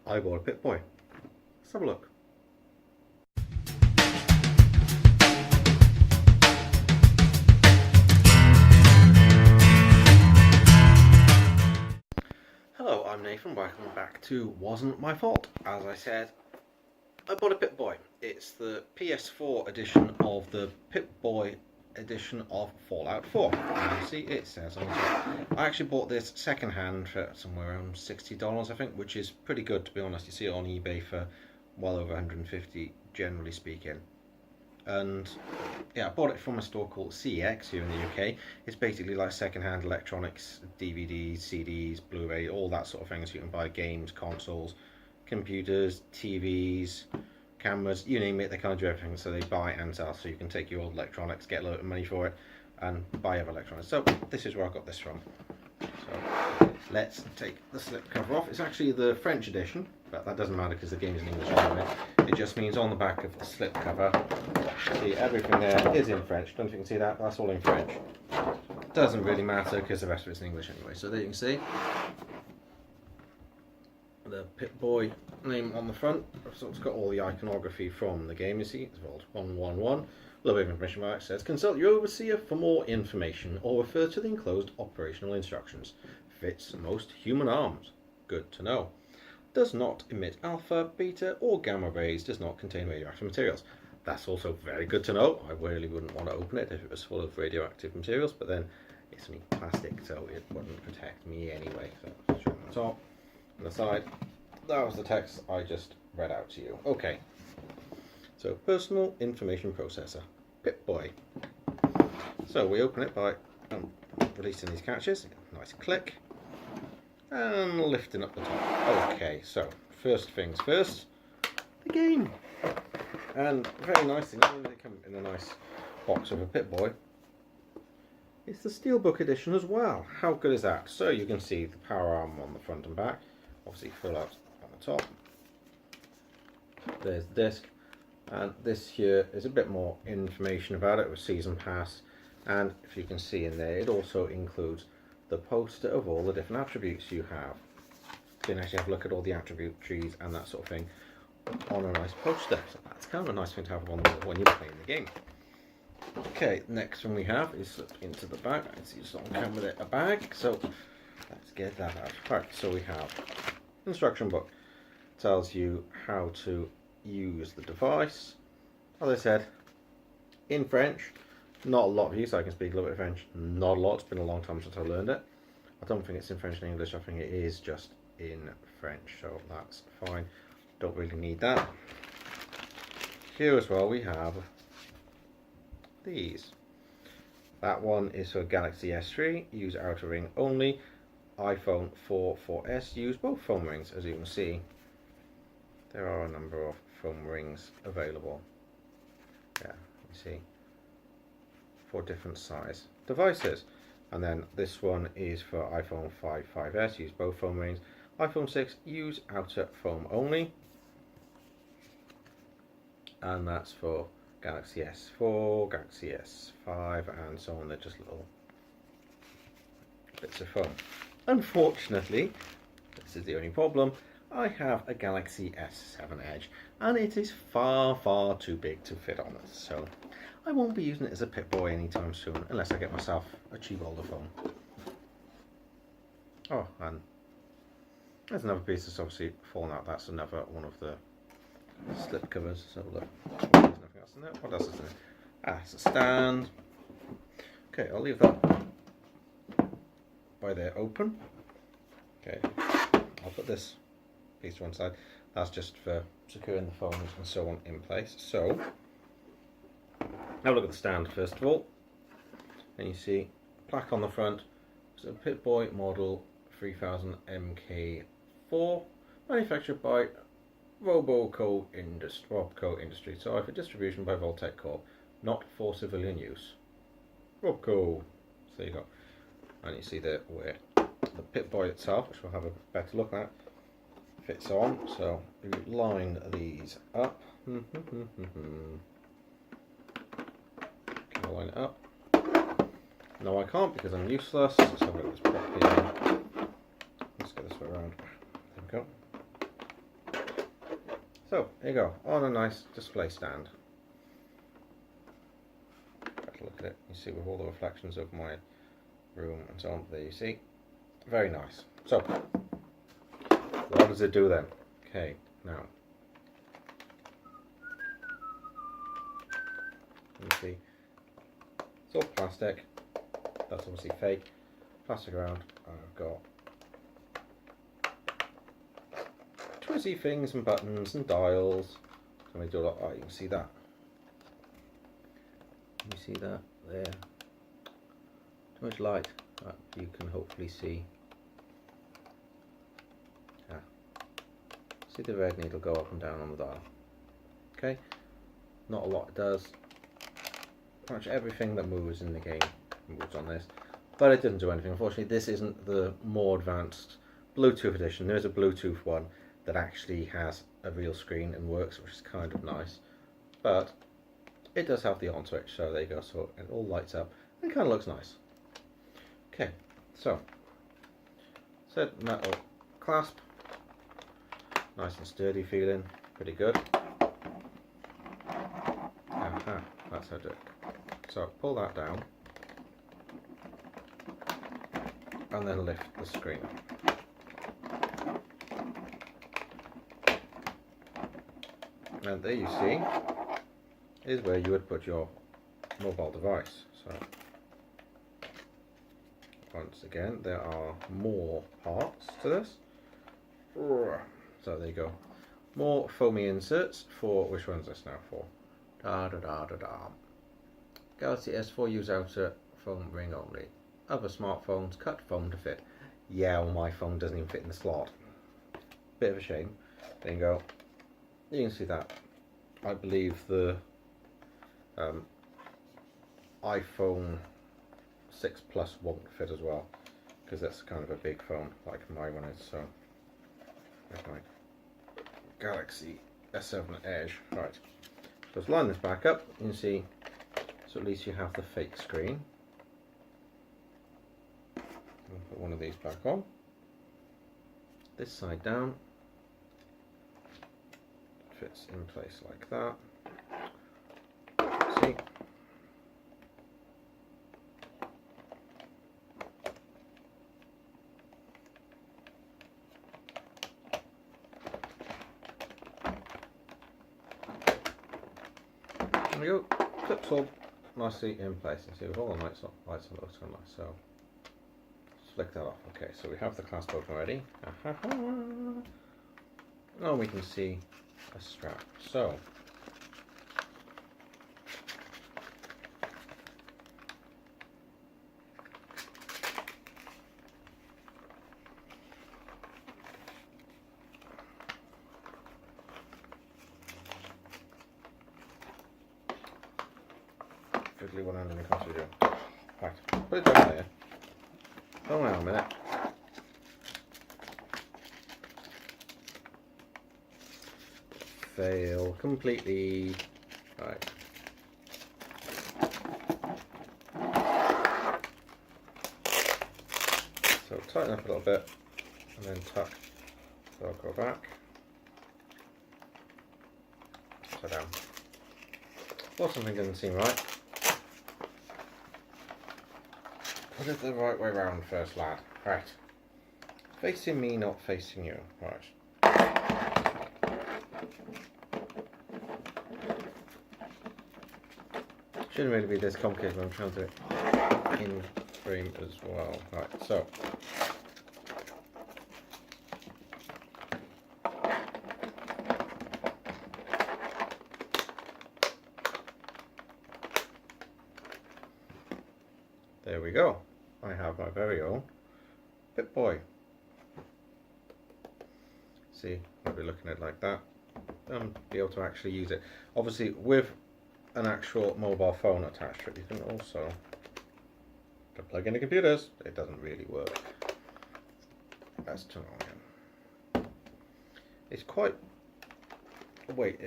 I bought a Pip Boy. Let's have a look. Hello, I'm Nathan, welcome back to Wasn't My Fault. As I said, I bought a Pip Boy. It's the PS4 edition of the Pip Boy edition of Fallout 4. And you see, it says on the top. I actually bought this second hand for somewhere around $60, I think, which is pretty good, to be honest. You see it on eBay for well over 150, generally speaking. And yeah, I bought it from a store called CX here in the UK. It's basically like second-hand electronics, DVDs, CDs, Blu-ray, all that sort of thing. So you can buy games, consoles, computers, TVs, cameras, you name it, they kind of do everything. So they buy and sell. So you can take your old electronics, get a lot of money for it, and buy other electronics. So this is where I got this from. So let's take the slip cover off. It's actually the French edition, but that doesn't matter because the game is in English anyway. It just means on the back of the slip cover, see, everything there is in French. Don't know if you can see that, that's all in French. Doesn't really matter because the rest of it's in English anyway. So there you can see the Pip Boy name on the front. So it's got all the iconography from the game, you see. It's Vault 111. A little bit of information about it. Says, consult your overseer for more information or refer to the enclosed operational instructions. Fits most human arms. Good to know. Does not emit alpha, beta or gamma rays. Does not contain radioactive materials. That's also very good to know. I really wouldn't want to open it if it was full of radioactive materials, but then it's only plastic, so it wouldn't protect me anyway. So straight on the top, on the side. That was the text I just read out to you. Okay. So, personal information processor, Pip Boy. So we open it by releasing these catches. Nice click. And lifting up the top. Okay, so first things first, the game. And very nicely, they come in a nice box of a Pip Boy. It's the Steelbook edition as well. How good is that? So you can see the power arm on the front and back. Obviously Fallout on the top. There's the disc. And this here is a bit more information about it with Season Pass. And if you can see in there, it also includes the poster of all the different attributes you have. You can actually have a look at all the attribute trees and that sort of thing on a nice poster. So that's kind of a nice thing to have on the wall when you're playing the game. Okay, next one we have is slipped into the bag. I see someone come with it, a bag. So let's get that out. Right, so we have instruction book. Tells you how to use the device. As I said, in French. Not a lot of use. I can speak a little bit of French. Not a lot. It's been a long time since I learned it. I don't think it's in French and English. I think it is just in French. So that's fine. Don't really need that. Here as well we have these. That one is for Galaxy S3. Use outer ring only. iPhone 4S. Use both phone rings. As you can see, there are a number of phone rings available. Yeah, you see. For different size devices. And then this one is for iPhone 5S, use both phone rings. iPhone 6, use outer foam only. And that's for Galaxy S4, Galaxy S5 and so on. They're just little bits of foam. Unfortunately, this is the only problem, I have a Galaxy S7 Edge and it is far too big to fit on this. So I won't be using it as a Pip Boy anytime soon, unless I get myself a cheap older phone. Oh, and there's another piece that's obviously fallen out. That's another one of the slip covers. So look, there's nothing else in there. What else is in there? Ah, it's a stand. Okay, I'll leave that by there open. Okay, I'll put this piece to one side. That's just for securing the phones and so on in place. So have a look at the stand first of all, and you see plaque on the front. It's a Pip Boy model 3000 MK4, manufactured by Robco Industries. Sorry for distribution by Voltec Corp, not for civilian use. Robco. So there you go. And you see there where the Pip Boy itself, which we'll have a better look at, fits on. So you line these up. Can I line it up? No, I can't because I'm useless. Let's have a look at this properly. Let's get this way around. There we go. So, here you go, on a nice display stand. Better look at it, you see with all the reflections of my room and so on, there you see. Very nice. So, what does it do then? Okay, now, you see, it's all plastic, that's obviously fake, plastic around, I've got twizzy things and buttons and dials. So we do a lot. Oh, you can see that. Can you see that there? Too much light. You can hopefully see. See the red needle go up and down on the dial. Okay, not a lot it does. Pretty much everything that moves in the game moves on this, but it doesn't do anything. Unfortunately, this isn't the more advanced Bluetooth edition. There is a Bluetooth one that actually has a real screen and works, which is kind of nice, but it does have the on switch, so there you go. So it all lights up and kind of looks nice. Okay, so said metal clasp, nice and sturdy feeling, pretty good. Aha, that's how to do it. So pull that down and then lift the screen up. And there you see is where you would put your mobile device. So once again, there are more parts to this. So there you go. More foamy inserts for, which one's this now for? Galaxy S4 use outer foam ring only. Other smartphones cut foam to fit. Yeah, well, my phone doesn't even fit in the slot. Bit of a shame. There you go. You can see that. I believe the iPhone 6 Plus won't fit as well, because that's kind of a big phone like my one is. So there's my Galaxy S7 Edge. Right, so let's line this back up. You can see, so at least you have the fake screen. I'll put one of these back on. This side down. Fits in place like that. See? There we go. Clips all nicely in place. You see with all the lights on, it looks so nice. So flick that off. Okay, so we have the clasp open already. Now we can see a strap. So fiddly one hand in the consider. Right, put it down there. Hold on a minute. Fail completely. Right. So tighten up a little bit and then tuck the Velcro back. Upside down. Well, something doesn't seem right. Put it the right way round first, lad. Right. Facing me, not facing you. Right. Shouldn't really be this complicated, but I'm trying to do it in frame as well. Right, so there we go. I have my very own Pip Boy. See, I'll be looking at it like that and be able to actually use it. Obviously, with an actual mobile phone attached to it, you can also plug into computers. It doesn't really work. Let's turn it on again. It's quite weight.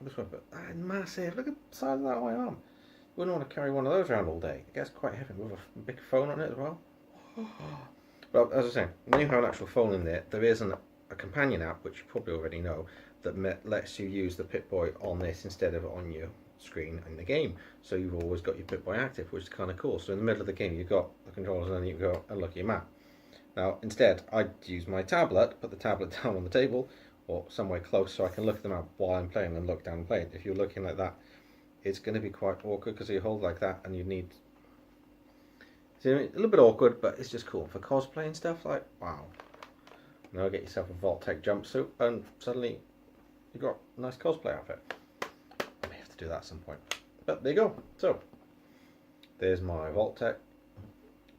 This one, but massive. Look at the size of that on my arm. You wouldn't want to carry one of those around all day. It gets quite heavy with a big phone on it as well. But as I was saying, when you have an actual phone in there, there is an a companion app, which you probably already know, that lets you use the Pip Boy on this instead of on your screen in the game. So you've always got your Pip Boy active, which is kind of cool. So in the middle of the game, you've got the controllers, and then you go and look at your map. Now, instead, I'd use my tablet, put the tablet down on the table or somewhere close so I can look at the map while I'm playing and look down and play it. If you're looking like that, it's going to be quite awkward because you hold like that and you need... So a little bit awkward, but it's just cool. For cosplay and stuff, like, wow. Now get yourself a Vault-Tec jumpsuit and suddenly you've got a nice cosplay outfit. I may have to do that at some point. But there you go. So, there's my Vault-Tec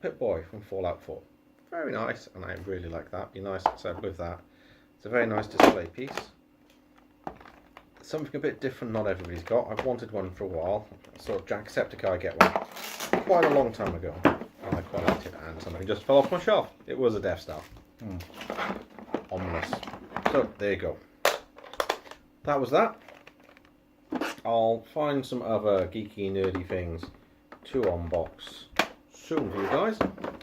Pip Boy from Fallout 4. Very nice, and I really like that. Be nice, so with that. It's a very nice display piece. Something a bit different not everybody's got. I've wanted one for a while. I saw Jacksepticeye get one quite a long time ago. And I quite liked it, and something just fell off my shelf. It was a Death Star. Ominous. So, there you go. That was that. I'll find some other geeky, nerdy things to unbox soon for you guys.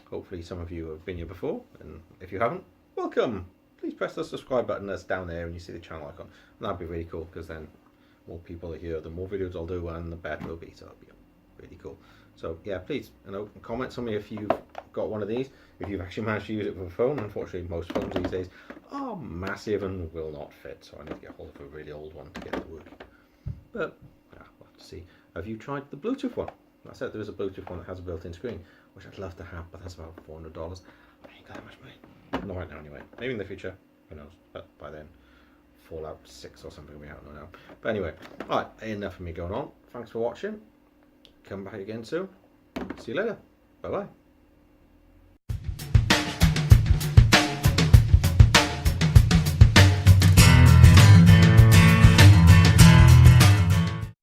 Hopefully some of you have been here before, and if you haven't, welcome. Please press the subscribe button that's down there and you see the channel icon. And that'd be really cool, because then more people are here, the more videos I'll do and the better it'll be. So it'll be really cool. So yeah, please, comment on me if you've got one of these, if you've actually managed to use it with a phone. Unfortunately, most phones these days are massive and will not fit, so I need to get hold of a really old one to get it to work. But yeah, we'll have to see. Have you tried the Bluetooth one? I said there is a Bluetooth one that has a built-in screen, which I'd love to have, but that's about $400. I ain't got that much money. Not right now anyway. Maybe in the future, who knows. But by then, Fallout 6 or something will be out now. But anyway, alright, enough of me going on. Thanks for watching. Come back again soon. See you later. Bye bye.